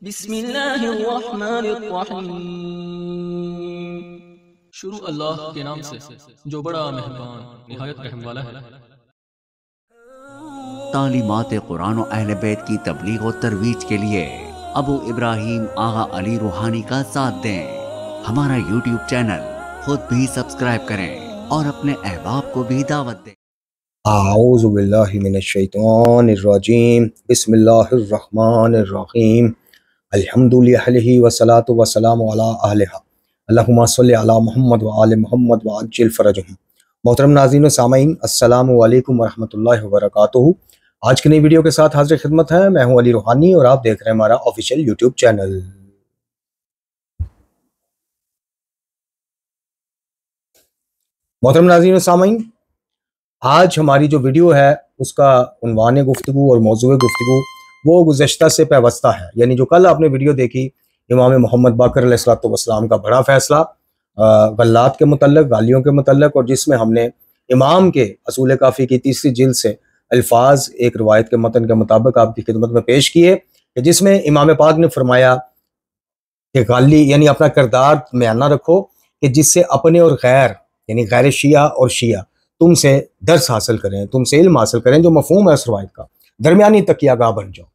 बिस्मिल्लाहिर्रहमानिर्रहीम। शुरू अल्लाह के नाम से जो बड़ा मेहरबान निहायत रहम वाला है। तालीमात कुरान और अहले बैत की तबलीग और तरवीज के लिए अबू इब्राहिम आगा अली रूहानी का साथ दें। हमारा यूट्यूब चैनल खुद भी सब्सक्राइब करें और अपने अहबाब को भी दावत दें। आऊज़ु बिल्लाहि मिनश्शैतानिर्रजीम। बिस्मिल्लाहिर्रहमानिर्रहीम। अल्हम्दुलिल्लाहि वस्सलातु वस्सलामु अला अहलिहा। अल्लाहुम्मा सल्लि अला मुहम्मद व आलि मुहम्मद व अज्जिल फरजहुम। मोहतरम नाज़रीन व सामईन, अस्सलामु अलैकुम व रहमतुल्लाहि व बरकातुहू। आज की नई वीडियो के साथ हाज़िर खिदमत है। मैं हूं अली रूहानी और आप देख रहे हैं हमारा ऑफिशियल यूट्यूब चैनल। मोहतरम नाज़रीन व सामईन, आज हमारी जो वीडियो है उसका उन्वान गुफ्तगू और मौजूए गुफ्तगू वो गुज़श्ता से पैवस्ता है। यानी जो कल आपने वीडियो देखी इमाम मोहम्मद बाकर अलैहिस्सलाम का बड़ा फैसला गल्लात के मुतल्लक, गालियों के मुतल्लक, और जिसमें हमने इमाम के असूल काफ़ी की तीसरी जिल्द से अल्फाज एक रवायत के मतन के मुताबिक आपकी खिदमत में पेश किए, जिसमें इमाम पाक ने फरमाया कि गाली यानी अपना किरदार म्याना रखो कि जिससे अपने और गैर यानी गैर शिया और शिया तुमसे दर्स हासिल करें, तुमसे इल्म हासिल करें। जो मफहूम है उस रवायत का, दरमियानी तकियागाह बन जाओ।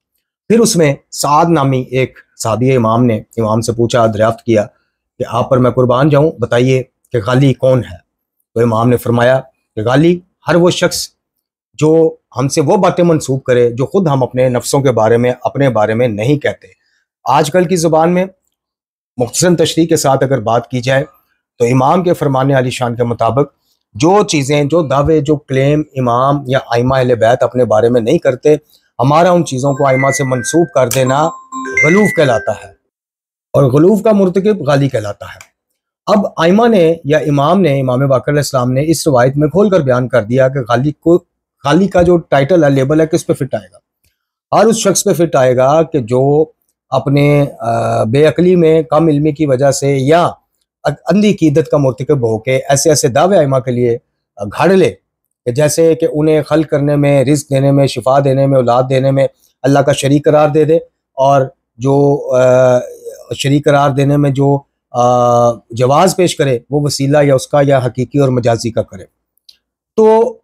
फिर उसमें साद नामी एक साहबी इमाम ने इमाम से पूछा, दरियाफ्त किया कि आप पर मैं कुर्बान जाऊं, बताइए कि गाली कौन है। तो इमाम ने फरमाया कि गाली हर वो शख्स जो हमसे वो बातें मंसूब करे जो खुद हम अपने नफ्सों के बारे में, अपने बारे में नहीं कहते। आजकल की ज़ुबान में मुख्तसर तशरीह के साथ अगर बात की जाए तो इमाम के फरमाने आली शान के मुताबिक जो चीज़ें, जो दावे, जो क्लेम इमाम या आइमा अहले बैत अपने बारे में नहीं करते, हमारा उन चीज़ों को आइमा से मंसूब कर देना गलूफ कहलाता है, और गलूफ का मुर्तकिब गाली कहलाता है। अब आइमा ने या इमाम ने, इमाम बाकर अलैहिस्सलाम ने इस रवायत में खोल कर बयान कर दिया कि गाली का जो टाइटल है, लेबल है, किस पे फिट आएगा। हर उस शख्स पे फिट आएगा कि जो अपने बेअकली में, कम इल्मी की वजह से या अंधी कीदत का मुर्तकिब होके ऐसे ऐसे दावे आइमा के लिए घाड़ ले कि जैसे कि उन्हें खल करने में, रिज्क देने में, शिफा देने में, औलाद देने में अल्लाह का शरीक करार दे दे, और जो शरीक करार देने में जो जवाज़ पेश करे वो वसीला या उसका या हकीकी और मजाजी का करे। तो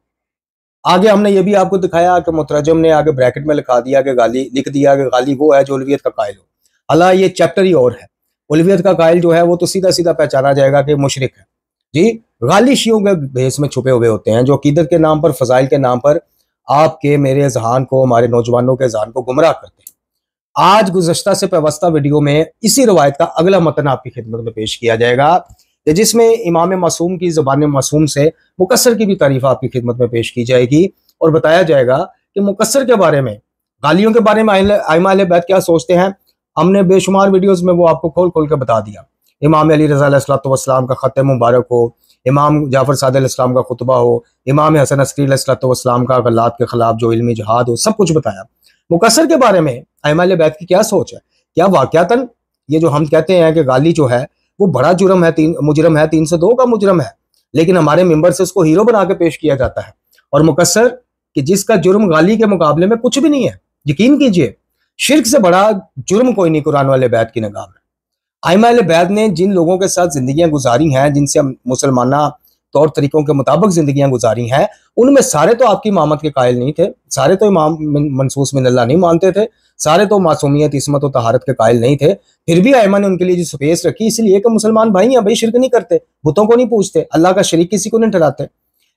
आगे हमने ये भी आपको दिखाया कि मुतरजम ने आगे ब्रैकेट में लिखा दिया कि गाली, लिख दिया कि गाली वो है जो उलवियत का कायल हो। हालांकि ये चैप्टर ही और है। उलवियत का कायल जो है वो तो सीधा सीधा पहचाना जाएगा कि मुशरिक है जी। गाली शियों के भेस में छुपे हुए होते हैं जो अकीदत के नाम पर, फजाइल के नाम पर आपके मेरे ज़हान को, हमारे नौजवानों के ज़हान को गुमराह करते हैं। आज गुज़श्ता से पैवस्ता वीडियो में इसी रवायत का अगला मतन आपकी खिदमत में पेश किया जाएगा, जिसमें इमाम मासूम की ज़बान मासूम से मुकस्सर की भी तारीफ आपकी खिदमत में पेश की जाएगी और बताया जाएगा कि मुकस्सर के बारे में, गालियों के बारे में आइमा अहले बैत क्या सोचते हैं। हमने बेशुमार वीडियोस में वो आपको खोल खोल के बता दिया। इमाम अली रज़ा अलैहिस्सलाम का ख़त मुबारक हो, इमाम जाफ़र सादिक़ अलैहिस्सलाम का खुतबा हो, इमाम हसन अस्करी अलैहिस्सलाम का गल्लात के खिलाफ जो इल्मी जिहाद हो, सब कुछ बताया। मुकस्सर के बारे में आइमा अहले बैत की क्या सोच है, क्या वाक़यातन ये जो हम कहते हैं कि गाली जो है वो बड़ा जुर्म है, मुजरम है, 302 का मुजरम है, लेकिन हमारे मिंबर से उसको हीरो बना के पेश किया जाता है। और मुकस्सर कि जिसका जुर्म गाली के मुकाबले में कुछ भी नहीं है, यकीन कीजिए शिर्क से बड़ा जुर्म कोई नहीं कुरान वाले बैत की निगाह में। आइमा अहले बैत ने जिन लोगों के साथ जिंदगियां गुजारी हैं, जिनसे मुसलमाना तौर तरीकों के मुताबिक जिंदगियां गुजारी हैं, उनमें सारे तो आपकी इमामत के कायल नहीं थे, सारे तो इमाम मनसूस मिनल्लाह नहीं मानते थे, सारे तो मासूमियत, इस्मत और तहारत के कायल नहीं थे। फिर भी आइमा ने उनके लिए जो स्पेस रखी, इसलिए कि मुसलमान भाई हैं भाई, शिर्क नहीं करते, बुतों को नहीं पूछते, अल्लाह का शरीक किसी को नहीं ठहराते,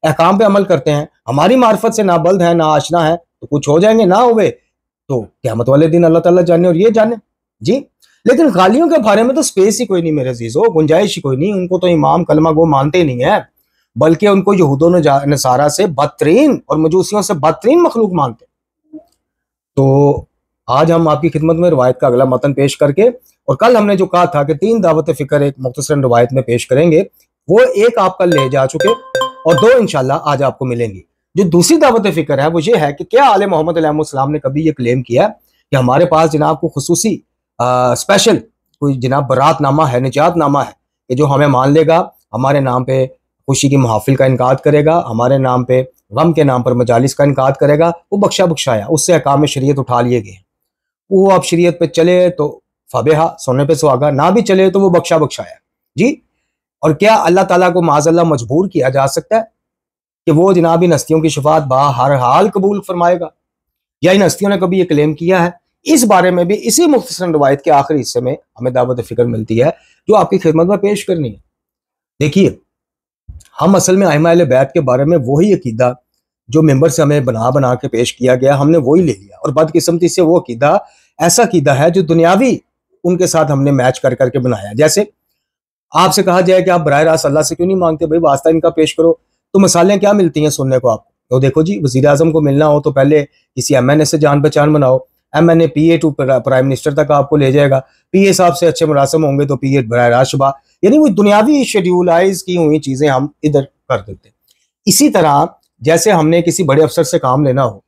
अहकाम पे अमल करते हैं। हमारी मार्फत से ना बल्द है ना आशना है, तो कुछ हो जाएंगे, ना हुए तो क़यामत वाले दिन अल्लाह ताला जाने और ये जाने जी। लेकिन गालियों के बारे में तो स्पेस ही कोई नहीं मेरे अजीजों, गुंजाइश ही कोई नहीं। उनको तो इमाम कलमा गो मानते ही नहीं है, बल्कि उनको यहूदों नसारा से बदतरीन और मजूसियों से बदतरीन मखलूक मानते। तो आज हम आपकी खिदमत में रवायत का अगला मतन पेश करके, और कल हमने जो कहा था कि 3 दावत फ़िक्र एक मुख्तसर रवायत में पेश करेंगे, वो एक आप कल ले जा चुके और 2 इंशाल्लाह आज आपको मिलेंगी। जो दूसरी दावत फ़िक्र है वो ये है कि क्या आले मोहम्मद अलैहिस्सलाम ने कभी ये क्लेम किया कि हमारे पास जनाब को खुसूसी स्पेशल कोई जनाब बरातनामा है, निजातनामा है, कि जो हमें मान लेगा, हमारे नाम पे खुशी की महफिल का इनकाद करेगा, हमारे नाम पे गम के नाम पर मजालिस का इनकाद करेगा, वो बख्शा बख्शाया, उससे अहकाम शरीयत उठा लिए गए, वो अब शरीयत पे चले तो फबेहा, सोने पे सुहागा, ना भी चले तो वो बख्शा बख्शाया जी। और क्या अल्लाह ताला को माज़अल्लाह मजबूर किया जा सकता है कि वो जनाब इन हस्तियों की शफात हर हाल कबूल फरमाएगा, या इन हस्तियों ने कभी ये क्लेम किया है? इस बारे में भी इसी मुख्तसर रवायत के आखिरी हिस्से में हमें दावत फिक्र मिलती है, जो आपकी खिदमत में पेश करनी है। देखिए, हम असल में अइम्मा अहले बैत के बारे में वही अकीदा जो मेंबर से हमें बना बना के पेश किया गया, हमने वही ले लिया, और बदकिस्मती से वो अकीदा ऐसा अकीदा है जो दुनियावी उनके साथ हमने मैच कर करके बनाया। जैसे आपसे कहा जाए कि आप बराह रास्त अल्लाह से क्यों नहीं मांगते, भाई वास्ता इनका पेश करो, तो मिसालें क्या मिलती हैं सुनने को आपको? तो देखो जी, वजीर आजम को मिलना हो तो पहले किसी MNA से जान पहचान बनाओ, MNA PA to prime minister तक आपको ले जाएगा, PA साहब से अच्छे मुरासम होंगे तो PA बराह रास्त शुबा, यानी वो दुनियावी शेड्यूलाइज की हुई चीजें हम इधर कर देते हैं। इसी तरह जैसे हमने किसी बड़े अफसर से काम लेना हो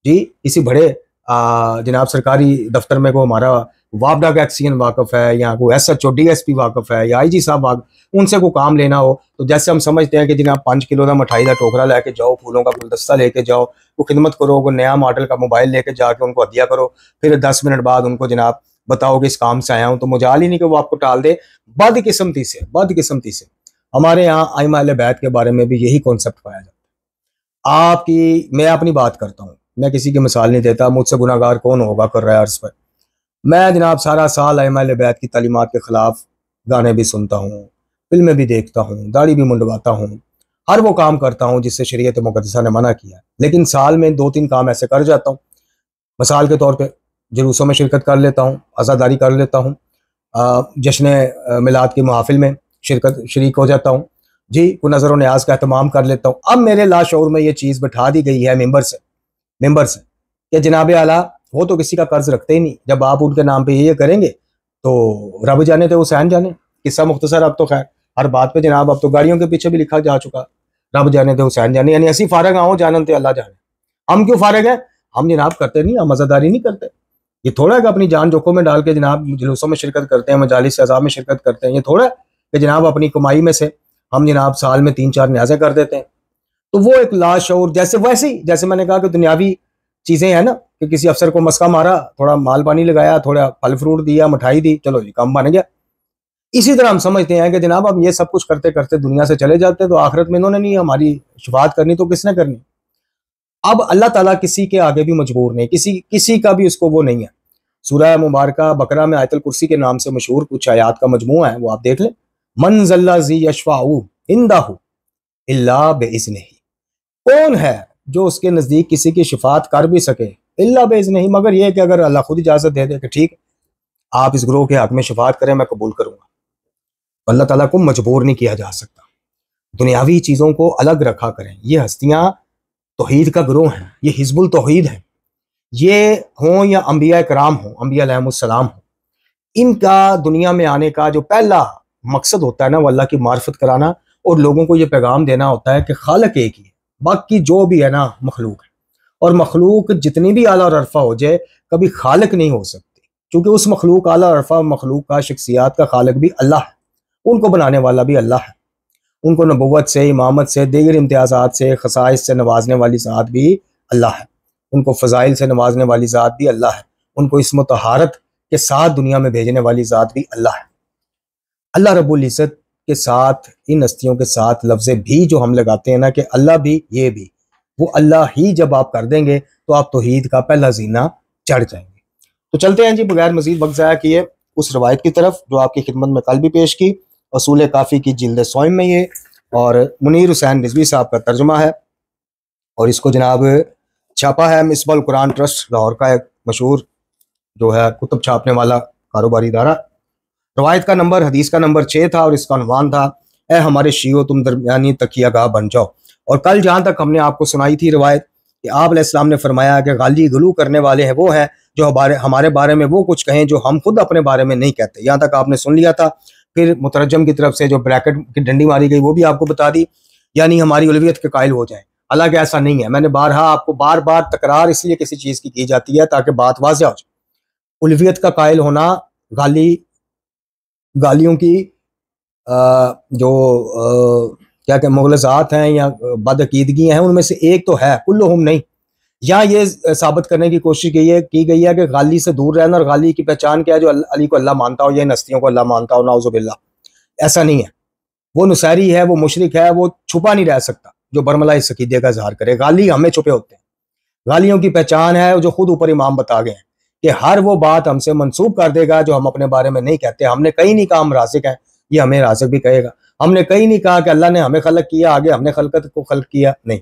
जी, किसी बड़े जनाब सरकारी दफ्तर में को हमारा वापडा का एक्सीएन वाकफ है, या कोई SHO DSP वाकफ है, या IG साहब वाकफ, उनसे को काम लेना हो तो जैसे हम समझते हैं कि जनाब 5 किलो का मिठाई का टोकरा लेके जाओ, फूलों का गुलदस्ता लेके जाओ, वो खिदमत करो, वो नया मॉडल का मोबाइल लेके जाके उनको हदिया करो, फिर 10 मिनट बाद उनको जनाब बताओ कि इस काम से आया हूं, तो मुजाल ही नहीं कि वो आपको टाल दे। बदकिस्मती से हमारे यहाँ अइम्मा अहले बैत के बारे में भी यही कॉन्सेप्ट पाया जाता है। मैं अपनी बात करता हूँ, मैं किसी की मिसाल नहीं देता, मुझसे गुनाहगार कौन होगा कर रहा है अर्ज पर। मैं जनाब सारा साल अइम्मा अहले बैत की तालीमात के खिलाफ गाने भी सुनता हूँ, फिल्में भी देखता हूँ, दाढ़ी भी मुंडवाता हूँ, हर वो काम करता हूँ जिससे शरीयत मुक़द्दसा ने मना किया है, लेकिन साल में 2-3 काम ऐसे कर जाता हूँ। मिसाल के तौर पे जुलूसों में शिरकत कर लेता हूँ, अज़ादारी कर लेता हूँ, जश्न मिलाद की महफिल में शरीक हो जाता हूँ जी, को नज़र व न्याज का एहतमाम कर लेता हूँ। अब मेरे लाशऊर में ये चीज़ बैठा दी गई है मेंबर से कि जनाब आला वो तो किसी का कर्ज रखते ही नहीं, जब आप उनके नाम पे ये करेंगे तो रब जाने तो हुसैन जाने। किस्सा मुख्तसर, अब तो खैर हर बात पे जनाब अब तो गाड़ियों के पीछे भी लिखा जा चुका, रब जाने तो हुसैन जाने, यानी ऐसी फारग आओ जानन ते अल्लाह जाने। हम क्यों फारग हैं? हम जनाब करते नहीं, हम मज़ादारी नहीं करते। ये थोड़ा है कि अपनी जान जोखों में डाल के जनाब जुलूसों में शिरकत करते हैं, मजालिस अज़ा में शिरकत करते हैं। ये थोड़ा है कि जनाब अपनी कमाई में से हम जनाब साल में 3-4 न्याज़ें कर देते हैं। तो वो एक लाशऊर, जैसे मैंने कहा कि दुनियावी चीजें हैं ना, कि किसी अफसर को मस्का मारा, थोड़ा माल पानी लगाया, थोड़ा फल फ्रूट दिया, मिठाई दी, चलो जी काम बन गया। इसी तरह हम समझते हैं कि जनाब अब ये सब कुछ करते करते दुनिया से चले जाते हैं, तो आखिरत में इन्होंने नहीं हमारी शफाअत करनी तो किसने करनी? अब अल्लाह ताला किसी के आगे भी मजबूर नहीं, किसी का भी उसको वो नहीं है। सूरह मुबारका बकरा में आयतुल कुर्सी के नाम से मशहूर कुछ आयात का मजमूआ है, वो आप देख लें। मन ज़ल्लज़ी यशफ़अउ इंदहु इल्ला बिइज़्निही, कौन है जो उसके नजदीक किसी की शिफात कर भी सके इल्ला बिइज़्निही, मगर यह कि अगर अल्लाह खुद इजाजत दे दे कि ठीक आप इस ग्रोह के हक में शिफात करें, मैं कबूल करूंगा। अल्लाह ताला को मजबूर नहीं किया जा सकता। दुनियावी चीजों को अलग रखा करें। ये हस्तियां तौहीद का ग्रोह हैं, ये हिजबुल तौहीद हैं, ये हों या अंबिया कराम हों, अंबिया अलैहिमुस्सलाम हों, इनका दुनिया में आने का जो पहला मकसद होता है ना, वो अल्लाह की मार्फत कराना और लोगों को ये पैगाम देना होता है कि खालिक एक ही है, बाकी जो भी है ना मखलूक है, और मखलूक जितनी भी आला और अरफा हो जाए कभी खालिक नहीं हो सकती, क्योंकि उस मखलूक आला और अरफा मखलूक का शख्सियात का खालिक भी अल्लाह है, उनको बनाने वाला भी अल्लाह है, उनको नबुव्वत से, इमामत से, दीगर इम्तियाज़ात से, खसाइस से नवाजने वाली ज़ात भी अल्लाह है, उनको फ़ज़ाइल से नवाजने वाली ज़ात भी अल्लाह है, उनको इस्म तहारत के साथ दुनिया में भेजने वाली ज़ात भी अल्लाह है। अल्लाह रब्बुल इज़्ज़त के साथ इन हस्तियों के साथ लफ्ज़ भी जो हम लगाते हैं ना कि अल्लाह भी ये भी, वो अल्लाह ही जब आप कर देंगे तो आप तौहीद का पहला जीना चढ़ जाएंगे। तो चलते हैं जी बगैर मजीद वक्त ज़ाया किए उस रवायत की तरफ जो आपकी खिदमत में कल भी पेश की, असूल काफ़ी की जिल्द सोइम में ये, और मुनीर हुसैन रिजवी साहब का तर्जुमा है, और इसको जनाब छापा है मिसबाह कुरान ट्रस्ट लाहौर का एक मशहूर जो है कुतुब छापने वाला कारोबारी इदारा। रवायत का नंबर, हदीस का नंबर 6 था और इसका उन्वान था ए हमारे शियो तुम दरमियानी तकिया गाह बन जाओ। और कल जहाँ तक हमने आपको सुनाई थी रवायत कि आप अलैहिस्सलाम ने फरमाया कि गाली गलू करने वाले हैं वो हैं जो हमारे बारे में वो कुछ कहें जो हम खुद अपने बारे में नहीं कहते। यहाँ तक आपने सुन लिया था। फिर मुतरजम की तरफ से जो ब्रैकेट की डंडी मारी गई वो भी आपको बता दी, यानी हमारी उलवियत के कायल हो जाए। हालांकि ऐसा नहीं है, मैंने आपको बार बार तकरार इसलिए किसी चीज़ की जाती है ताकि बात वाज़ेह हो जाए। उलवियत का कायल होना गालियों की जो क्या क्या मुगलजात हैं या बदअकीदगियाँ हैं उनमें से एक तो है, कुल्लुहुम नहीं, या ये साबित करने की कोशिश की गई है कि गाली से दूर रहना, और गाली की पहचान क्या है, जो अली को अल्लाह मानता हो या इन हस्तियों को अल्लाह मानता हो, नाउजुबिल्लाह। ऐसा नहीं है, वो नुसैरी है, वो मुशरिक है, वो छुपा नहीं रह सकता जो बरमला इस अकीदे का इजहार करे। गाली हमें छुपे होते हैं। गालियों की पहचान है जो खुद ऊपर इमाम बता गए हैं कि हर वो बात हमसे मंसूब कर देगा जो हम अपने बारे में नहीं कहते। हमने कहीं नहीं कहा हम राज़िक हैं, ये हमें राज़िक भी कहेगा। हमने कहीं नहीं कहा कि अल्लाह ने हमें खलक किया, आगे हमने खलकत को खल्क किया, नहीं,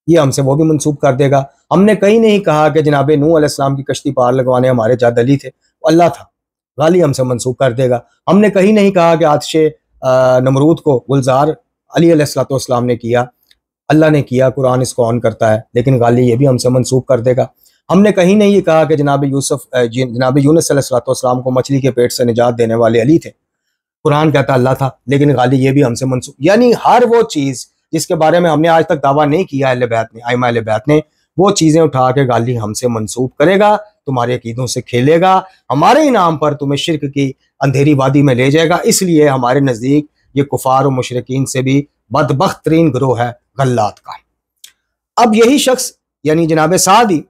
ये हमसे वो भी मंसूब कर देगा। हमने कहीं नहीं कहा कि जनाब नूह अलैहिस्सलाम की कश्ती पार लगवाने हमारे जाद अली थे, वो अल्लाह था, गाली हमसे मंसूब कर देगा। हमने कहीं नहीं कहा कि आतिश नमरूद को गुलजार अली अलैहिस्सलाम ने किया, अल्लाह ने किया, कुरान इसको ऑन करता है, लेकिन गाली ये भी हमसे मंसूब कर देगा। हमने कहीं नहीं ये कहा कि जनाब यूनुस अलैहिस्सलाम को मछली के पेट से निजात देने वाले अली थे, कुरान कहता अल्लाह था, लेकिन गाली ये भी हमसे मंसूब। यानी हर वो चीज़ जिसके बारे में हमने आज तक दावा नहीं किया अहले बैत ने, आइमा अहले बैत ने, वो चीज़ें उठा के गाली हमसे मंसूब करेगा, तुम्हारे अकीदों से खेलेगा, हमारे इनाम पर तुम्हें शिर्क की अंधेरी वादी में ले जाएगा। इसलिए हमारे नज़दीक ये कुफार और मुशरिकीन से भी बदबख्त तरीन ग्रोह है गल्लात का। अब यही शख्स यानी जनाब सादी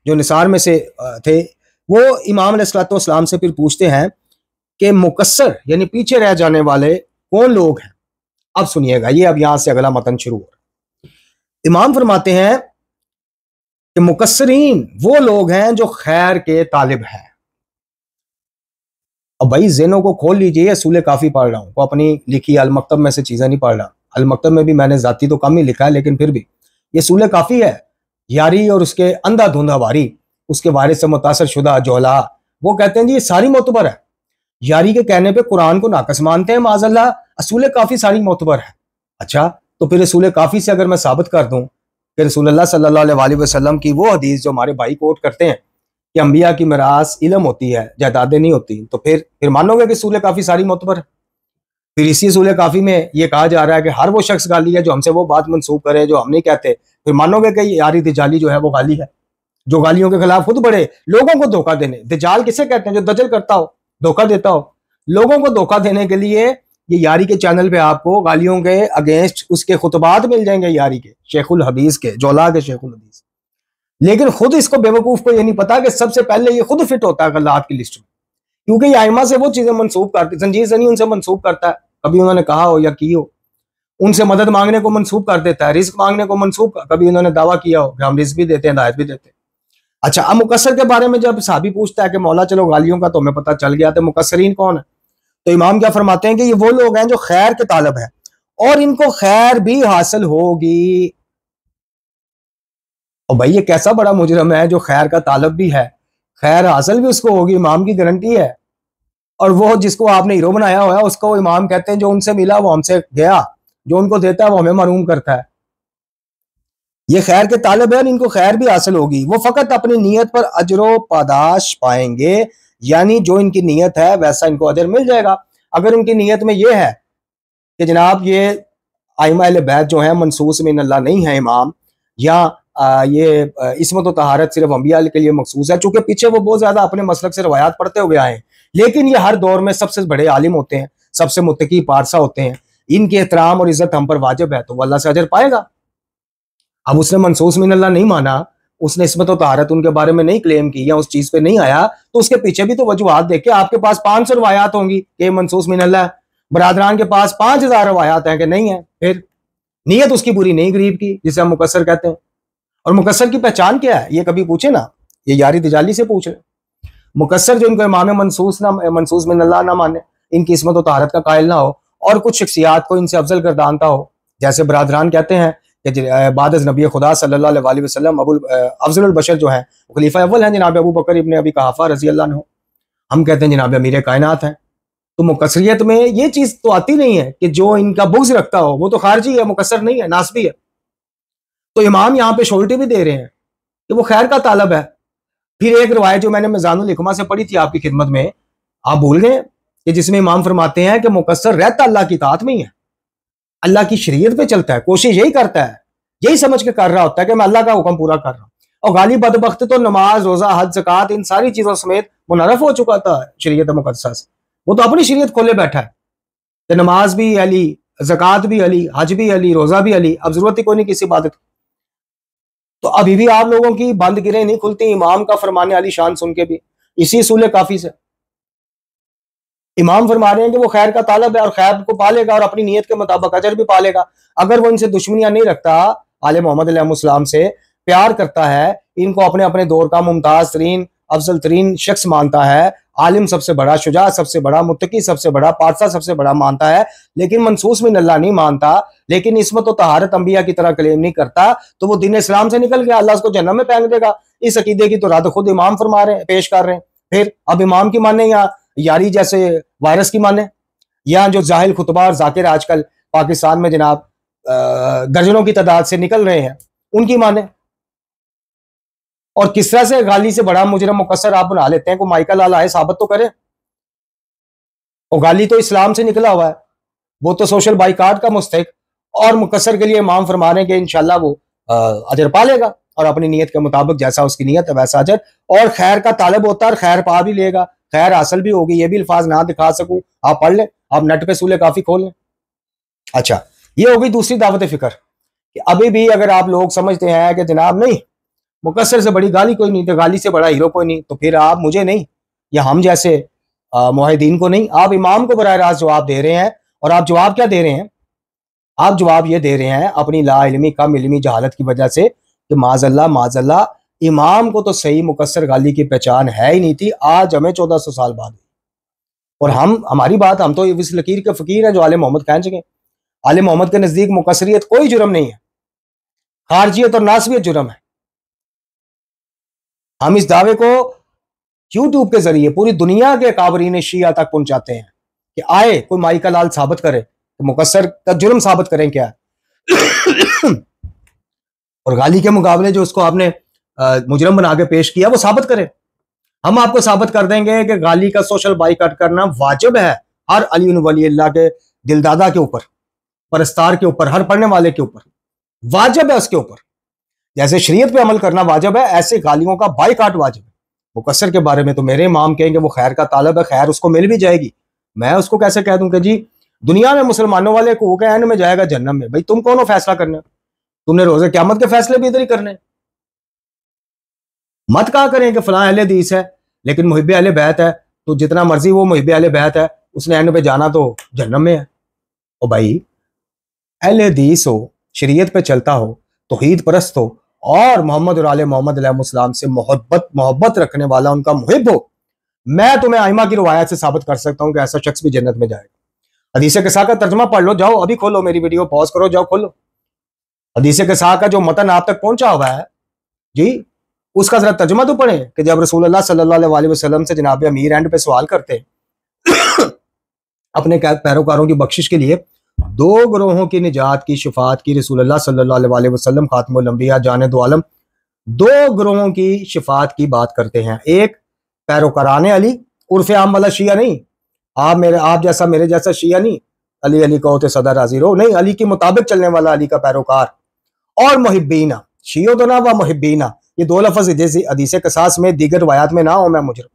जो निसार में से थे, वो इमाम अलैहिस्सलाम से फिर पूछते हैं कि मुकस्सर यानी पीछे रह जाने वाले कौन लोग हैं। अब सुनिएगा, ये अब यहां से अगला मतन शुरू हो रहा है। इमाम फरमाते हैं कि मुकस्सरीन वो लोग हैं जो खैर के तालिब हैं। अब भाई ज़हनों को खोल लीजिए, असूल काफ़ी पढ़ रहा हूँ, वो अपनी लिखी अल मकतब में से चीज़ें नहीं पढ़ रहा। अल मकतब में भी मैंने जाती तो कम ही लिखा है, लेकिन फिर भी ये असूल काफ़ी है। यारी और उसके अंधाधुंध हवारी, उसके वारिस से मुतासर शुदा जोला, वो कहते हैं जी ये सारी मोतबर है। यारी के कहने पे कुरान को नाकस मानते हैं माज़अल्लाह, असूल काफ़ी सारी मोतबर है। अच्छा, तो फिर असूल काफ़ी से अगर मैं साबित कर दूं कि रसूलुल्लाह सल्लल्लाहु अलैहि वसल्लम की वो हदीस जो हमारे भाई कोट करते हैं कि अंबिया की मिरास इल्म होती है, जायदादें नहीं होती, तो फिर मानोगे कि असूल काफ़ी सारी मोतबर है। फिर इसी असूल काफ़ी में ये कहा जा रहा है कि हर वो शख्स गाली है जो हमसे वो बात मंसूब करे जो हम नहीं कहते। फिर मानोगे कि यारी दिजाली जो है वो गाली है, जो गालियों के खिलाफ खुद बढ़े, लोगों को धोखा देने। दिजाल किसे कहते हैं? जो दजल करता हो, धोखा देता हो। लोगों को धोखा देने के लिए ये यारी के चैनल पे आपको गालियों के अगेंस्ट उसके खुतबात मिल जाएंगे, यारी के, शेखुल हदीस के, जोला के शेखुल हदीस। लेकिन खुद इसको बेवकूफ को ये नहीं पता कि सबसे पहले ये खुद फिट होता है गल्लात की लिस्ट में, क्योंकि ये आइमा से वो चीजें मंसूब करती, जंजीर से नहीं उनसे मंसूब करता है, कभी उन्होंने कहा हो या की हो। उनसे मदद मांगने को मंसूब कर देता है, रिस्क मांगने को मंसूब, कभी उन्होंने दावा किया हो कि हम रिस्क भी देते हैं, हिदायत भी देते हैं। अच्छा, अब मुकस्सर के बारे में जब साहबी पूछता है कि मौला चलो गालियों का तो हमें पता चल गया, तो मुकस्सरीन कौन है? तो इमाम क्या फरमाते हैं कि ये वो लोग हैं जो खैर के तालब हैं और इनको खैर भी हासिल होगी। और भाई ये कैसा बड़ा मुजरम है जो खैर का तालब भी है, खैर हासिल भी उसको होगी, इमाम की गारंटी है। और वो जिसको आपने हीरो बनाया हुआ है उसको वो इमाम कहते हैं जो उनसे मिला वो हमसे गया, जो उनको देता है वो हमें महरूम करता है। ये खैर के तालब है और इनको खैर भी हासिल होगी। वो फकत अपनी नीयत पर अजरो पादाश पाएंगे, यानी जो इनकी नीयत है वैसा इनको अजर मिल जाएगा। अगर उनकी नीयत में ये है कि जनाब ये आइमा अहले बैत जो है मनसूस मिन अल्लाह नहीं है इमाम, या ये इसमत व तहारत सिर्फ अंबिया के लिए मखसूस है, चूंकि पीछे वो बहुत ज्यादा अपने मसलक से रवायात पढ़ते हुए आए हैं, लेकिन ये हर दौर में सबसे बड़े आलिम होते हैं, सबसे मुत्तकी पारसा होते हैं, इनके एहतराम और इज्जत हम पर वाजिब है, तो वो अल्लाह से अजर पाएगा। अब उसने मनसूस मिन अल्लाह नहीं माना, उसने इसमत व तहारत उनके बारे में नहीं क्लेम की या उस चीज पे नहीं आया, तो उसके पीछे भी तो वजूहात देखे। आपके पास 500 रवायात होंगी कि मनसूस मिन अल्लाह, बरादरान के पास 5000 रवायात हैं कि नहीं है। फिर नीयत उसकी बुरी नहीं गरीब की, जिसे हम मुकस्सर कहते हैं। और मुकस्सर की पहचान क्या है ये कभी पूछे ना, ये यारी दिजाली से पूछ रहे। मुकस्सर जो इनको इमाम मनसूस मिन अल्लाह ना माने, इनकी इसमत व तहारत का कायल ना हो और कुछ शख्सियात को इनसे अफजल गर्दानता हो, जैसे बरादरान कहते हैं कि बाद नबी खुदा सल्लल्लाहु अलैहि वसल्लम अफजलुल बशर जो है खलीफा अव्वल हैं जनाब अबू बकर इब्न अबी कुहाफा रजी अल्लाह अन्हु, हम कहते हैं जनाब अमीर कायनात हैं। तो मुकस्सरियत में ये चीज तो आती नहीं है कि जो इनका बुग़्ज़ रखता हो वो तो खारजी है, मुकस्सर नहीं है, नासबी है। तो इमाम यहाँ पे शोल्टी भी दे रहे हैं कि वो खैर का तालब है। फिर एक रवायत जो मैंने मिज़ानुल हिकमा से पढ़ी थी आपकी खिदमत में, आप भूल गए, कि जिसमें इमाम फरमाते हैं कि मुकस्सर रहता अल्लाह की ताअत में ही है, अल्लाह की शरीयत पे चलता है, कोशिश यही करता है, यही समझ के कर रहा होता है कि मैं अल्लाह का हुक्म पूरा कर रहा हूँ। और गाली बदबख्त तो नमाज, रोजा, हज, ज़कात इन सारी चीजों समेत मुनरफ हो चुका था शरीयत मुकद्दसा से। वो तो अपनी शरीयत खोले बैठा है कि नमाज भी अली, ज़कात भी अली, हज भी अली, रोजा भी अली, अब जरूरत ही कोई नहीं किसी इबादत। तो अभी भी आप लोगों की बंद गिरें नहीं खुलती इमाम का फरमाने वाली शान सुन के भी। इसी सूले काफी से इमाम फरमा रहे हैं कि वो खैर का तालब है और खैर को पालेगा और अपनी नीयत के मुताबिक अजर भी पालेगा। अगर वो इनसे दुश्मनियां नहीं रखता, आले मोहम्मद अलैहिस्सलाम से प्यार करता है, इनको अपने अपने दौर का मुमताज तरीन अफजल तरीन शख्स मानता है, आलिम सबसे बड़ा, शुजा सबसे बड़ा, मुत्तकी सबसे बड़ा, पारसा सबसे बड़ा मानता है, लेकिन मनसूस में अल्लाह नहीं मानता, लेकिन इसमत तो तहारत अंबिया की तरह क्लेम नहीं करता, तो वो दीन इस्लाम से निकल गया, अल्लाह उसको जन्नत में फेंक देगा। इस अकीदे की तो रद्द खुद इमाम फरमा रहे हैं, पेश कर रहे हैं। फिर अब इमाम की माने या यारी जैसे वायरस की माने, या जो जाहिल खुतबा और जाकिर आजकल पाकिस्तान में जनाब दर्जनों की तादाद से निकल रहे हैं, उनकी माने। और किस तरह से गाली से बड़ा मुजरम मुकस्सर आप बना लेते हैं, को माइकल लाल आए साबित तो करे। और गाली तो इस्लाम से निकला हुआ है, वो तो सोशल बाइकाट का मुस्तहिक, और मुकस्सर के लिए इमाम फरमा रहे हैं कि इंशाल्लाह वो अजर पा लेगा और अपनी नीयत के मुताबिक जैसा उसकी नीयत है वैसा अजर, और खैर का तालब होता है और खैर पा भी लेगा, खैर हासिल भी होगी। ये भी अल्फाज ना दिखा सकूं, आप पढ़ लें, आप नेट पे सूले काफी खोल लें। अच्छा, ये हो गई दूसरी दावत फिक्र कि अभी भी अगर आप लोग समझते हैं कि जनाब नहीं मुकस्सर से बड़ी गाली कोई नहीं, तो गाली से बड़ा हीरो कोई नहीं, तो फिर आप मुझे नहीं या हम जैसे मुआहिदीन को नहीं, आप इमाम को बराह रास्त जवाब दे रहे हैं। और आप जवाब क्या दे रहे हैं? आप जवाब ये दे रहे हैं अपनी ला इल्मी कम इल्मी जहालत की वजह से कि माजल्ला इमाम को तो सही मुकस्सर गाली की पहचान है ही नहीं थी, आज हमें 1400 साल बाद। और हमारी बात, हम तो इस लकीर के फकीर हैं जो आले मोहम्मद खींच गए। आले मोहम्मद के नजदीक मुकस्सरियत कोई जुर्म नहीं है, खारजियत और नासबियत जुर्म है। हम इस दावे को यूट्यूब के जरिए पूरी दुनिया के काबरीन शिया तक पहुंचाते हैं कि आए कोई माई का लाल साबित करे, तो मुकस्सर का जुर्म साबित करें क्या है। और गाली के मुकाबले जो उसको आपने मुजरम बना के पेश किया वो साबित करें। हम आपको साबित कर देंगे कि गाली का सोशल बाइकआउट करना वाजिब है हर अली वली अल्लाह के दिलदादा के ऊपर, परस्तार के ऊपर, हर पढ़ने वाले के ऊपर वाजिब है। उसके ऊपर जैसे शरीयत पे अमल करना वाजिब है, ऐसे गालियों का बाइकआउट वाजिब है। मुकस्सर के बारे में तो मेरे इमाम कहेंगे वो खैर का तालब है, खैर उसको मिल भी जाएगी। मैं उसको कैसे कह दूं कि जी दुनिया में मुसलमानों वाले को एंड में जाएगा जन्नत में? भाई तुम कौन हो फैसला करने? तुमने रोजे क़यामत के फैसले भी इधर ही करने। मत कहा करें कि फलां अहले हदीस है लेकिन मुहिब्बे अहले बैत है, तो जितना मर्जी वो मुहिब्बे अहले बैत है, उसने एंड पे जाना तो जन्नत में है। और भाई अहले हदीस हो, शरीयत पे चलता हो, तौहीद परस्त हो और मोहम्मद और आले मोहम्मद अलैहिस्सलाम से मोहब्बत रखने वाला, उनका मुहिब हो, मैं तुम्हें आइमा की रिवायत से साबित कर सकता हूं कि ऐसा शख्स भी जन्नत में जाएगा। हदीस किसा का तर्जुमा पढ़ लो, जाओ अभी खोलो मेरी वीडियो, पॉज करो, जाओ खोलो हदीस किसा का जो मतन आप तक पहुंचा हुआ है जी, उसका जरा तर्जुमा तो पढ़े कि जब रसूलुल्लाह सल्लल्लाहु अलैहि वसल्लम से जनाब अमीर एंड पे सवाल करते अपने पैरोकारों की बख्शिश के लिए, दो ग्रोहों की निजात की शिफात की रसूलुल्लाह सल्लल्लाहु अलैहि वसल्लम खातिमुल अंबिया जाने दो आलम, दो ग्रोहों की शिफात की बात करते हैं। एक पैरोकाराने अली, उर्फ आम वाला शिया नहीं, आप जैसा मेरे जैसा शिया नहीं, अली अली कहो तो सदा राजी रहो नहीं, अली के मुताबिक चलने वाला अली का पैरोकार। और मुहिब्बीना, शियो तो ना व मुहिब्बीना, ये दो लफ्ज हदीस कसास में दीगर रवायात में ना हो, मैं मुजरम।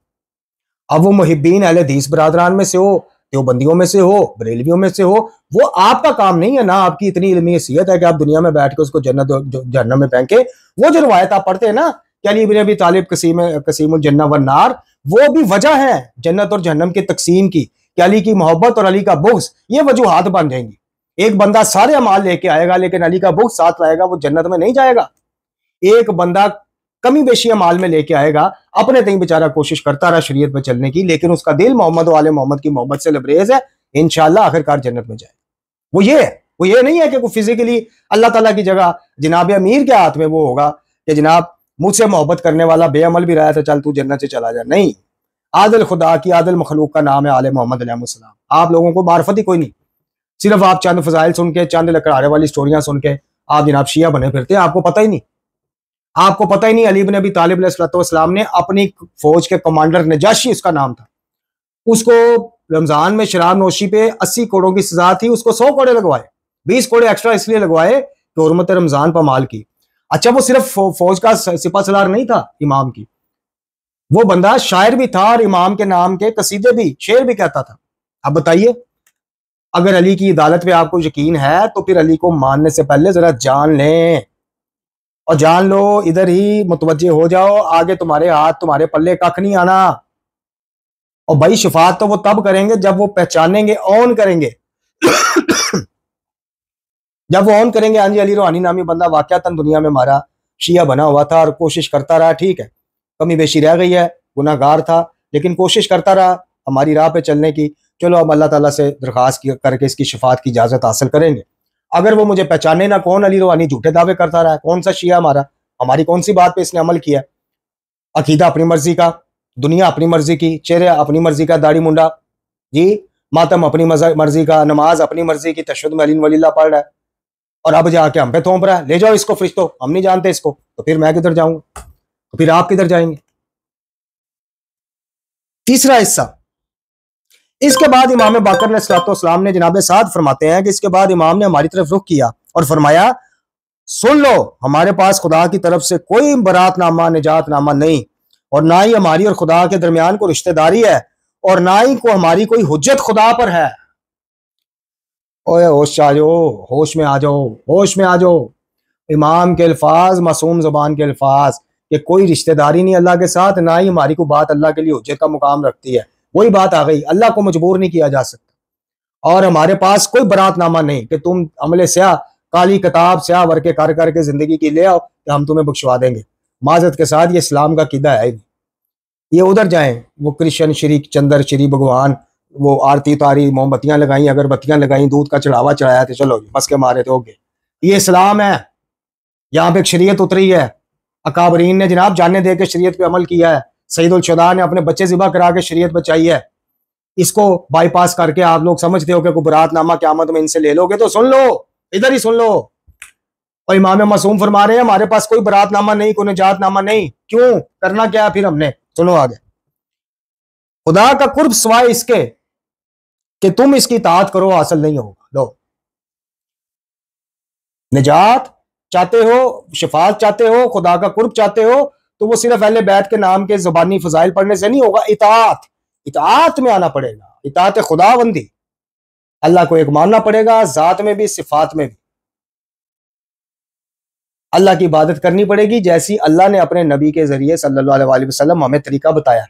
अब वो मुहिब्बीन अहले हदीस बरादरान में से हो, देवबंदियों में से हो, बरेलवियों में से हो, वो आपका काम नहीं है ना, आपकी इतनी इल्मी हैसियत है कि आप दुनिया में बैठ के उसको जन्नत में फेंके। वो जो रवायत आप पढ़ते हैं ना कि अली इब्न अबी तालिब कसीमुल जन्नत व नार, वो भी वजह है जन्नत और जहन्नम के तकसीम की कि अली की मोहब्बत और अली का बुग़्ज़, ये वजूहात बन जाएंगी। एक बंदा सारे अमाल लेके आएगा लेकिन अली का बुग़्ज़ साथ लाएगा, वो जन्नत में नहीं जाएगा। एक बंदा कमी बेशी अमाल में लेके आएगा, अपने तई बेचारा कोशिश करता रहा शरीयत पे चलने की, लेकिन उसका दिल मोहम्मद वाले मोहम्मद की मोहब्बत से लबरेज है, इंशाअल्लाह आखिरकार जन्नत में जाएगा। वो ये नहीं है कि कोई फिजिकली अल्लाह ताला की जगह जनाब अमीर के हाथ में वो होगा कि जनाब मुझसे मोहब्बत करने वाला बेअमल भी रहा था, चल तू जन्नत से चला जा। नहीं, आदिल खुदा की आदिल मखलूक का नाम है आले मोहम्मद अलैहिस्सलाम। आप लोगों को मार्फत ही कोई नहीं, सिर्फ आप चंद फजाइल सुन के, चंद लकड़ारे वाली स्टोरियां सुन के आप जनाब शिया बने फिरते हैं। आपको पता ही नहीं अली इब्न अबी तालिब अलैहिस्सलाम ने अपनी फौज के कमांडर नजाशी, उसका नाम था, उसको रमजान में शराब नोशी पे 80 कोड़ों की सजा थी, उसको 100 कोड़े लगवाए, 20 कोड़े एक्स्ट्रा इसलिए लगवाए कि हुर्मत रमजान पर माल की। अच्छा, वो सिर्फ फौज का सिपा सलार नहीं था इमाम की, वो बंदा शायर भी था और इमाम के नाम के कसीदे भी, शेर भी कहता था। अब बताइए, अगर अली की अदालत पे आपको यकीन है तो फिर अली को मानने से पहले जरा जान लें और जान लो इधर ही मुतवज्जे हो जाओ, आगे तुम्हारे हाथ तुम्हारे पल्ले कख नहीं आना। और भाई शफात तो वो तब करेंगे जब वो पहचानेंगे, ऑन करेंगे। जब वो ऑन करेंगे, हाँ जी अली रूहानी नामी बंदा वाकयातन दुनिया में हमारा शिया बना हुआ था और कोशिश करता रहा, ठीक है कमी बेशी रह गई है, गुनाहगार था लेकिन कोशिश करता रहा हमारी राह पे चलने की। चलो हम अल्लाह ताला से दरख्वास्त करके इसकी शफात की इजाजत हासिल करेंगे। अगर वो मुझे पहचाने ना, कौन अली रूहानी झूठे दावे करता रहा है, कौन सा शिया हमारा, हमारी कौन सी बात पे इसने अमल किया? अकीदा अपनी मर्जी का, दुनिया अपनी मर्जी की, चेहरे अपनी मर्जी का, दाढ़ी मुंडा जी, मातम अपनी मर्जी का, नमाज अपनी मर्जी की, तशहुद में अलीन वलील्लाह पढ़ रहा है और अब जाके हम पे थोप रहा है, ले जाओ इसको फरिश्तों, हम नहीं जानते इसको। तो फिर मैं किधर जाऊंगा? तो फिर आप किधर जाएंगे? तीसरा हिस्सा, इसके बाद इमाम बाकर अलैहिस्सलाम ने जनाब साद फरमाते हैं कि इसके बाद इमाम ने हमारी तरफ रुख किया और फरमाया, सुन लो हमारे पास खुदा की तरफ से कोई बरातनामा निजातनामा नहीं, और ना ही हमारी और खुदा के दरमियान कोई रिश्तेदारी है, और ना ही को हमारी कोई हुज्जत खुदा पर है। ओए होश आ जाओ, होश में आ जाओ, होश में आ जाओ। इमाम के अल्फाज, मासूम ज़बान के अल्फाज कि कोई रिश्तेदारी नहीं अल्लाह के साथ, ना ही हमारी कोई बात अल्लाह के लिए हुज्जत का मुकाम रखती है। वही बात आ गई, अल्लाह को मजबूर नहीं किया जा सकता। और हमारे पास कोई बरातनामा नहीं कि तुम अमले स्याह काली किताब स्याह वर के कर करके जिंदगी की ले आओ कि हम तुम्हें बख्शवा देंगे। माजरत के साथ ये इस्लाम का कीदा है। ये उधर जाएं, वो कृष्ण श्री चंद्र श्री भगवान, वो आरती उतारी, मोमबत्तियां लगाई, अगरबत्तियां लगाई, दूध का चढ़ावा चढ़ाया, तो चलो बस के मारे थे हो गए। ये इस्लाम है, यहाँ पे एक शरीयत उतरी है। अकाबरीन ने जनाब जाने दे के शरीयत पे अमल किया है। सईदुल शुदा ने अपने बच्चे ज़िबा करा के शरीयत बचाई है। इसको बाईपास करके आप लोग समझते हो कि कोई बरातनामा क़यामत में इनसे ले लोगे, तो सुन लो, इधर ही सुन लो। और इमाम मासूम फरमा रहे हैं हमारे पास कोई बरातनामा नहीं, कोई निजातनामा नहीं। क्यों? करना क्या फिर हमने? सुनो आगे। खुदा का कुर्ब सिवाय इसके कि तुम इसकी इताअत करो हासिल नहीं होगा। लो, निजात चाहते हो, शफात चाहते हो, खुदा का कुर्ब चाहते हो, तो वो सिर्फ अहले बैत के नाम के ज़बानी फजाइल पढ़ने से नहीं होगा। इताअत में आना पड़ेगा, इताअत खुदाबंदी। अल्लाह को एक मानना पड़ेगा, जात में भी सिफात में भी। अल्लाह की इबादत करनी पड़ेगी जैसी अल्लाह ने अपने नबी के जरिए सल्लल्लाहु अलैहि वसल्लम हमें तरीका बताया।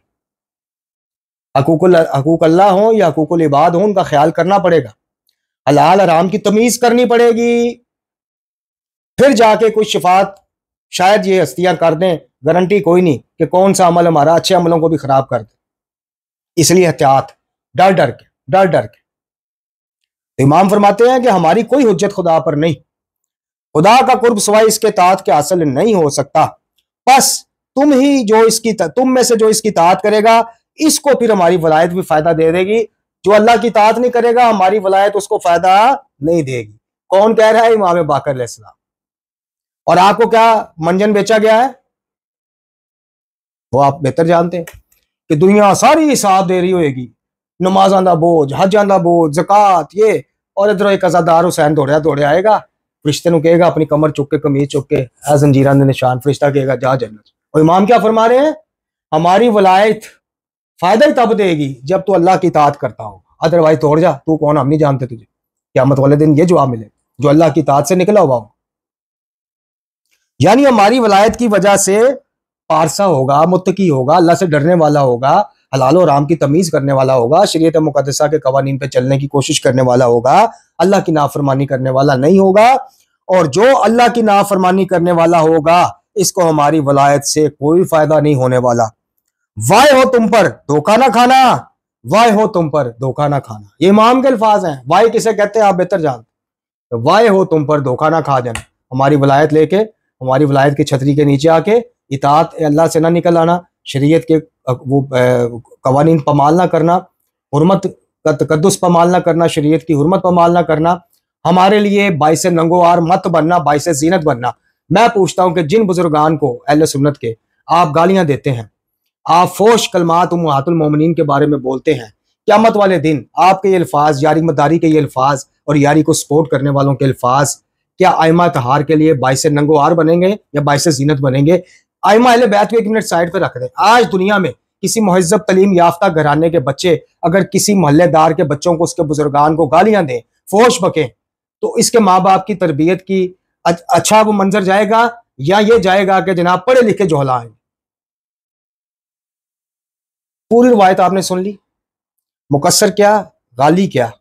हकूक अल्लाह हो या हकूकुल इबाद हो, उनका ख्याल करना पड़ेगा। हलाल हराम की तमीज करनी पड़ेगी। फिर जाके कुछ शफात शायद ये हस्तियां कर दें, गारंटी कोई नहीं कि कौन सा अमल हमारा अच्छे अमलों को भी खराब कर दे। इसलिए एहतियात, डर डर के। तो इमाम फरमाते हैं कि हमारी कोई हुज्जत खुदा पर नहीं, खुदा का कुर्ब सिवाय इसके ताअत के हासिल नहीं हो सकता। बस तुम में से जो इसकी ताअत करेगा, इसको फिर हमारी वलायत भी फायदा दे देगी। जो अल्लाह की ताअत नहीं करेगा, हमारी वलायत उसको फायदा नहीं देगी। कौन कह रहा है? इमाम बाकर अलैहिस्सलाम। और आपको क्या मंजन बेचा गया है वो आप बेहतर जानते हैं कि दुनिया सारी साथ दे रही होगी, नमाज़ां दा बोझ, हजां दा बोझ, ज़कात, ये, और इधर एक अज़ादार हुसैन दौड़े आएगा, फरिश्ते नु कहेगा अपनी कमर चुक के, कमीज चुक के, जंजीरां दे निशान, फरिश्ता कहेगा जा जन्नत। और इमाम क्या फरमा रहे हैं? हमारी वलायत फायदा ही तब देगी जब तू अल्लाह की इताअत करता होगा, अदरवाइज तोड़ जा, तू कौन, हम नहीं जानते तुझे। क़यामत वाले दिन ये जवाब मिले, जो अल्लाह की इताअत से निकला हुआ हो। यानी हमारी वलायत की वजह से पारसा होगा, मुत्तकी होगा, अल्लाह से डरने वाला होगा, हलाल और हराम की तमीज करने वाला होगा, शरीयत मुकद्दसा के कवानीन पे चलने की कोशिश करने वाला होगा, अल्लाह की नाफरमानी करने वाला नहीं होगा। और जो अल्लाह की नाफरमानी करने वाला होगा, इसको हमारी वलायत से कोई फायदा नहीं होने वाला। वाय हो तुम पर धोखा ना खाना, वाय हो तुम पर धोखा ना खाना। ये इमाम के अल्फाज हैं। वाय किसे कहते हैं आप बेहतर जानते। वाय हो तुम पर धोखा ना खा जाना। हमारी वलायत लेके, हमारी वलायत की छतरी के नीचे आके इताअत अल्लाह से ना निकल आना, शरीयत के वो कवानीन पमाल ना करना, हुर्मत का तकद्दुस पमाल ना करना, शरीयत की हुर्मत पमाल ना करना, हमारे लिए बाइसे नंगोआर मत बनना, बाइसे जीनत बनना। मैं पूछता हूं कि जिन बुजुर्गान को अहले सुन्नत के आप गालियां देते हैं, आप फोश कलमात उम्महातुल मोमिनीन के बारे में बोलते हैं, क़यामत वाले दिन आपके ये अल्फाज, यारी मदारी के ये अल्फाज और यारी को सपोर्ट करने वालों के अल्फाज क्या आइमा तहार के लिए बाइसे नंगोआर बनेंगे या बाइसे जीनत बनेंगे? आइमा अहले बैत को एक मिनट साइड पे रख दें। आज दुनिया में किसी मुहज्जब तलीम याफ्ता घराने के बच्चे अगर किसी मोहल्लेदार के बच्चों को, उसके बुजुर्गान को गालियां दें, फोश बकें, तो इसके माँ बाप की तरबियत की अच्छा वो मंजर जाएगा या ये जाएगा कि जनाब पढ़े लिखे जोहला आएंगे। पूरी रिवायत आपने सुन ली, मुकस्सर क्या, गाली क्या,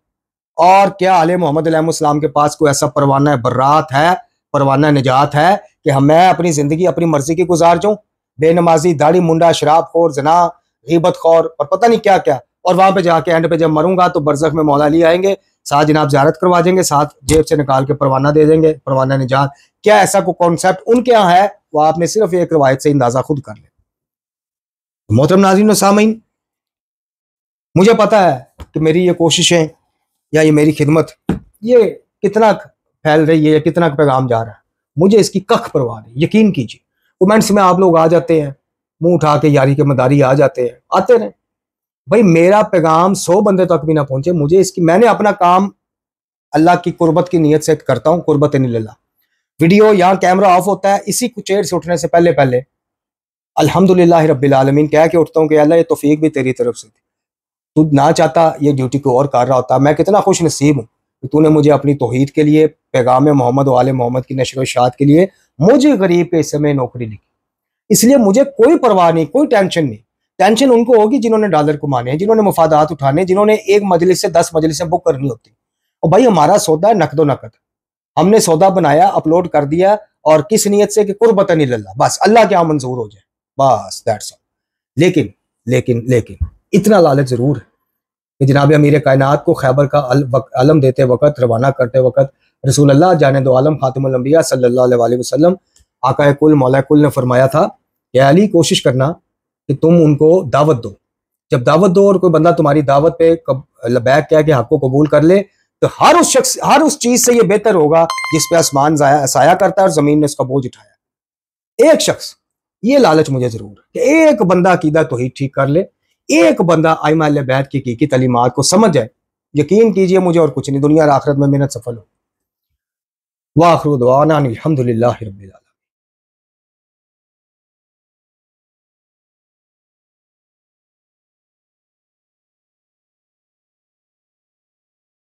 और क्या आले मोहम्मद अलैहिस्सलाम के पास कोई ऐसा परवाना बर्रात है, परवाना निजात है कि मैं अपनी जिंदगी अपनी मर्जी की गुजार जाऊं, बेनमाजी, दाढ़ी मुंडा, शराबखोर, जना, गीबतखोर और पता नहीं क्या क्या, और वहां पे जाके एंड पे जब मरूंगा तो बरज़ख में मौला अली आएंगे, साथ जनाब ज़ियारत करवा देंगे, साथ जेब से निकाल के परवाना दे देंगे, परवाना निजात। क्या ऐसा कोई कॉन्सेप्ट उनके यहाँ है? वो आपने सिर्फ एक रवायत से अंदाजा खुद कर ले। मोहतरम नाज़रीन व सामीन, मुझे पता है कि मेरी ये कोशिशें या ये मेरी खिदमत ये कितना फैल रही है या कितना पैगाम जा रहा है, मुझे इसकी कख परवाह नहीं। यकीन कीजिए, कमेंट्स में आप लोग आ जाते हैं, मुंह उठा के यारी के मदारी आ जाते हैं, आते रहे भाई, मेरा पैगाम 100 बंदे तक भी ना पहुंचे, मुझे इसकी, मैंने अपना काम अल्लाह की कुर्बत की नीयत से करता हूं, कुर्बत नहीं लल्ला। वीडियो यहाँ कैमरा ऑफ होता है, इसी चेयर से उठने से पहले पहले अल्हम्दुलिल्लाह रब्बिल आलमीन कह के उठता हूँ कि अल्लाह ये तौफीक भी तेरी तरफ से थी, तू ना चाहता ये ड्यूटी को और कर रहा होता। मैं कितना खुश नसीब हूँ कि तूने मुझे अपनी तौहीद के लिए, पैगाम मोहम्मद व आले मोहम्मद की नशर व इशाअत के लिए मुझे गरीब के इस समय नौकरी लिखी। इसलिए मुझे कोई परवाह नहीं, कोई टेंशन नहीं। टेंशन उनको होगी जिन्होंने डॉलर कमाने हैं, जिन्होंने मुफादात उठाने, जिन्होंने एक मजलिस से 10 मजलिसें बुक करनी होती। और भाई हमारा सौदा नकदो नकद, हमने सौदा बनाया, अपलोड कर दिया, और किस नीयत से कि कुर्बतन इल्लल्लाह, बस अल्लाह के यहाँ मंजूर हो जाए, बस दैट्स ऑल। लेकिन लेकिन लेकिन इतना लालच जरूर है कि जनाब अमीर कायनात को खैबर का अलम देते वक्त, रवाना करते वक्त, रसूल अल्लाह जाने दो आलम खातिमुल अंबिया सल्लल्लाहु अलैहि वसल्लम आका कुल मौला कुल ने फरमाया था कि अली कोशिश करना कि तुम उनको दावत दो। जब दावत दो और कोई बंदा तुम्हारी दावत पे लबैक कह के हक को कबूल कर ले, तो हर उस शख्स, हर उस चीज से ये बेहतर होगा जिस पे आसमान साया करता है और जमीन ने उसका बोझ उठाया। एक शख्स, ये लालच मुझे जरूर है कि एक बंदा अकीदा तौहीद ठीक कर ले, एक बंदा आइमा अहले बैत की तालीमात को समझ जाए। यकीन कीजिए मुझे और कुछ नहीं, दुनिया और आखिरत में मेहनत सफल हो। वाखिरु दुआना अनिल हम्दुलिल्लाहि रब्बिल आलमीन।